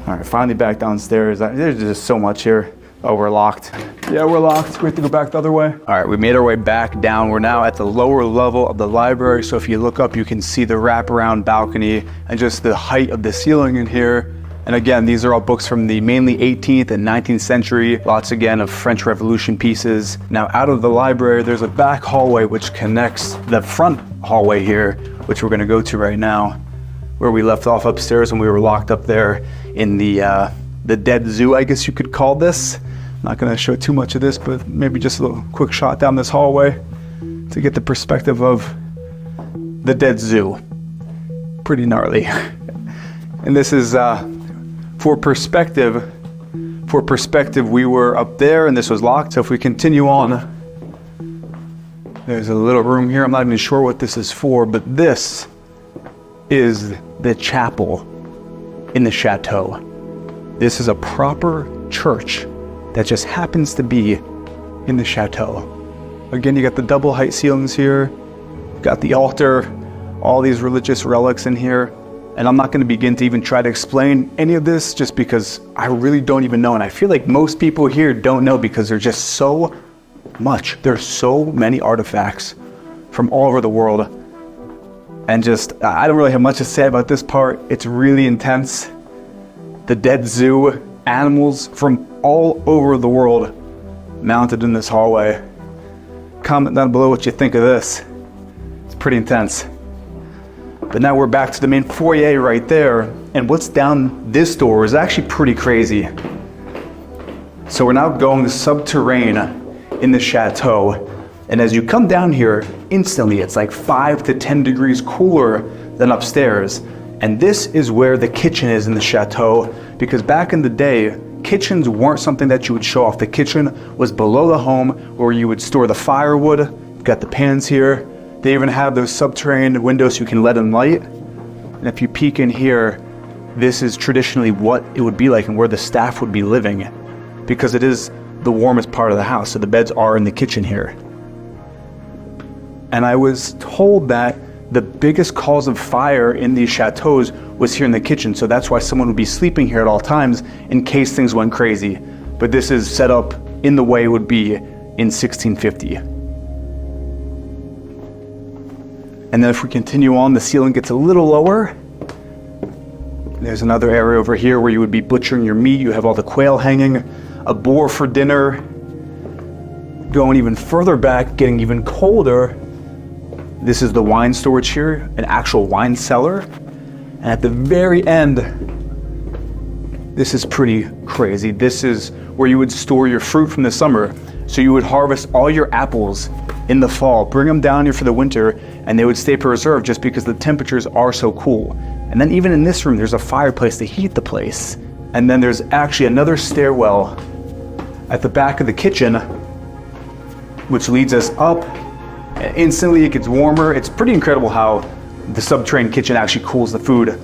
All right, finally back downstairs. There's just so much here. Oh, we're locked. Yeah, we're locked. We have to go back the other way. All right, we made our way back down. We're now at the lower level of the library. So if you look up, you can see the wraparound balcony and just the height of the ceiling in here. And again, these are all books from the mainly 18th and 19th century. Lots again of French Revolution pieces. Now out of the library, there's a back hallway which connects the front hallway here, which we're gonna go to right now, where we left off upstairs when we were locked up there in the dead zoo, I guess you could call this. Not gonna show too much of this, but maybe just a little quick shot down this hallway to get the perspective of the dead zoo. Pretty gnarly. And this is, for perspective, we were up there and this was locked. So if we continue on, there's a little room here. I'm not even sure what this is for, but this is the chapel in the chateau. This is a proper church that just happens to be in the chateau. Again, you got the double height ceilings here, got the altar, all these religious relics in here. And I'm not gonna begin to even try to explain any of this just because I really don't even know. And I feel like most people here don't know because there's just so much. There's so many artifacts from all over the world. And just, I don't really have much to say about this part. It's really intense. The dead zoo, animals from all over the world mounted in this hallway. Comment down below what you think of this. It's pretty intense. But now we're back to the main foyer right there. And what's down this door is actually pretty crazy. So we're now going subterranean in the chateau. And as you come down here, instantly it's like 5 to 10 degrees cooler than upstairs. And this is where the kitchen is in the chateau, because back in the day, kitchens weren't something that you would show off. The kitchen was below the home where you would store the firewood. You've got the pans here. They even have those subterranean windows so you can let in light. And if you peek in here, this is traditionally what it would be like and where the staff would be living, because it is the warmest part of the house. So the beds are in the kitchen here. And I was told that the biggest cause of fire in these chateaus was here in the kitchen. So that's why someone would be sleeping here at all times in case things went crazy. But this is set up in the way it would be in 1650. And then if we continue on, the ceiling gets a little lower. There's another area over here where you would be butchering your meat. You have all the quail hanging, a boar for dinner. Going even further back, getting even colder, this is the wine storage here, an actual wine cellar. And at the very end, this is pretty crazy. This is where you would store your fruit from the summer. So you would harvest all your apples in the fall, bring them down here for the winter, and they would stay preserved just because the temperatures are so cool. And then even in this room, there's a fireplace to heat the place. And then there's actually another stairwell at the back of the kitchen, which leads us up. And instantly it gets warmer. It's pretty incredible how the subterranean kitchen actually cools the food